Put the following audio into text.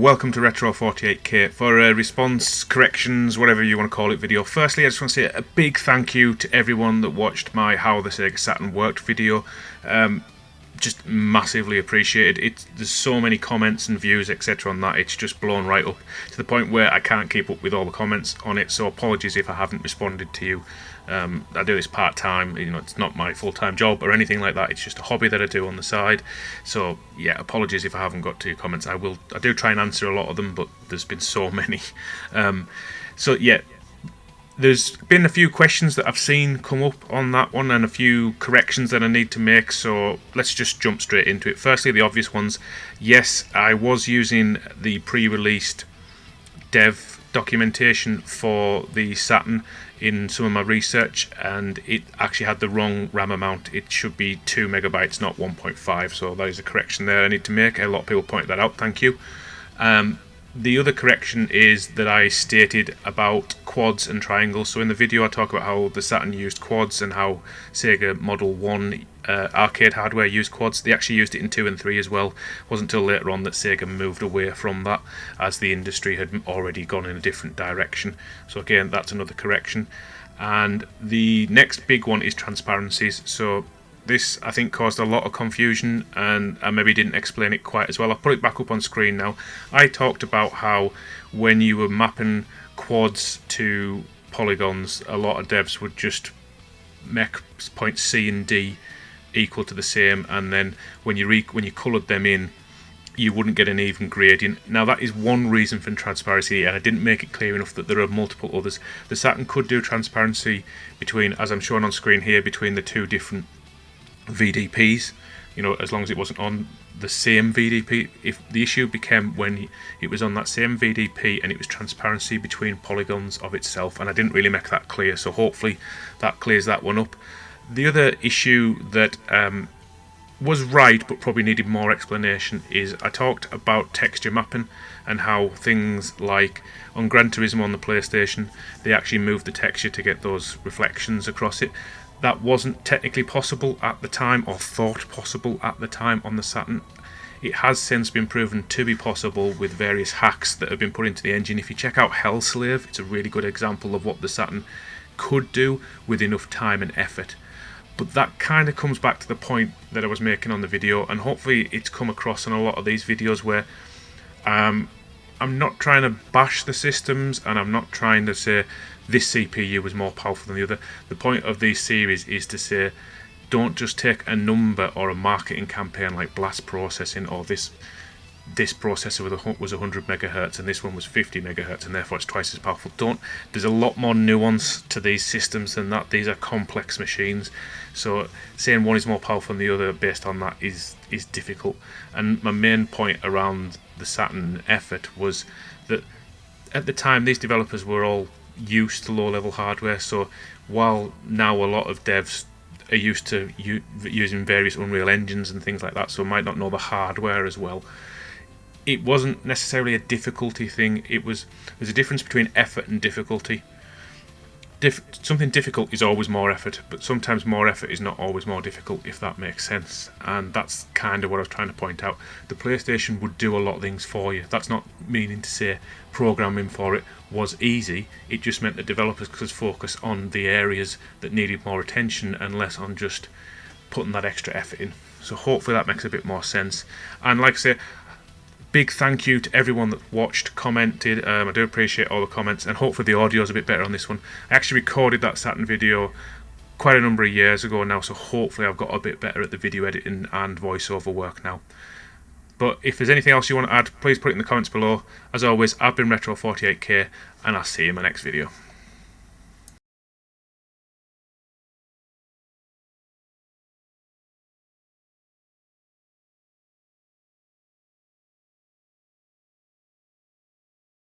welcome to Retro 48K for a response, corrections, whatever you want to call it video. Firstly, I just want to say a big thank you to everyone that watched my How the Sega Saturn Worked video. Just massively appreciated. There's so many comments and views, etc. on that. It's just blown right up to the point where I can't keep up with all the comments on it. So apologies if I haven't responded to you. I do this part time. It's not my full-time job or anything like that. It's just a hobby that I do on the side. So yeah, apologies if I haven't got to your comments. I do try and answer a lot of them, but there's been so many. So yeah. There's been a few questions that I've seen come up on that one and a few corrections that I need to make, so let's just jump straight into it. Firstly, the obvious ones. Yes, I was using the pre-released dev documentation for the Saturn in some of my research, and it actually had the wrong RAM amount. It should be 2 megabytes, not 1.5, so that is a correction there I need to make. A lot of people pointed that out, thank you. The other correction is that I stated about quads and triangles. So in the video I talk about how the Saturn used quads and how Sega Model 1 arcade hardware used quads. They actually used it in 2 and 3 as well. It wasn't until later on that Sega moved away from that, as the industry had already gone in a different direction. So again, that's another correction. And the next big one is transparencies. So this, I think, caused a lot of confusion, and I maybe didn't explain it quite as well. I'll put it back up on screen now. I talked about how when you were mapping quads to polygons, a lot of devs would just make points C and D equal to the same, and then when you coloured them in, you wouldn't get an even gradient. Now that is one reason for transparency, and I didn't make it clear enough that there are multiple others. The Saturn could do transparency between, as I'm showing on screen here, between the two different VDPs, as long as it wasn't on the same VDP. If the issue became when it was on that same VDP and it was transparency between polygons of itself, and I didn't really make that clear, so hopefully that clears that one up. The other issue that was right but probably needed more explanation is I talked about texture mapping and how things like on Gran Turismo on the PlayStation, they actually moved the texture to get those reflections across it. That wasn't technically possible at the time, or thought possible at the time on the Saturn. It has since been proven to be possible with various hacks that have been put into the engine. If you check out Hellslave, it's a really good example of what the Saturn could do with enough time and effort. But that kind of comes back to the point that I was making on the video, and hopefully it's come across in a lot of these videos where I'm not trying to bash the systems, and I'm not trying to say this CPU was more powerful than the other. The point of these series is to say, don't just take a number or a marketing campaign like blast processing, or this processor was 100 megahertz and this one was 50 megahertz and therefore it's twice as powerful. There's a lot more nuance to these systems than that. These are complex machines, so saying one is more powerful than the other based on that is difficult. And my main point around the Saturn effort was that at the time these developers were all used to low-level hardware, so while now a lot of devs are used to using various Unreal engines and things like that, so might not know the hardware as well, it wasn't necessarily a difficulty thing. There's a difference between effort and difficulty. Something difficult is always more effort, but sometimes more effort is not always more difficult, if that makes sense. And that's kind of what I was trying to point out. The PlayStation would do a lot of things for you. That's not meaning to say programming for it was easy. It just meant that developers could focus on the areas that needed more attention and less on just putting that extra effort in. So hopefully that makes a bit more sense. And like I say, big thank you to everyone that watched, commented. I do appreciate all the comments, and hopefully the audio is a bit better on this one. I actually recorded that Saturn video quite a number of years ago now, so hopefully I've got a bit better at the video editing and voiceover work now. But if there's anything else you want to add, please put it in the comments below. As always, I've been Retro48K, and I'll see you in my next video.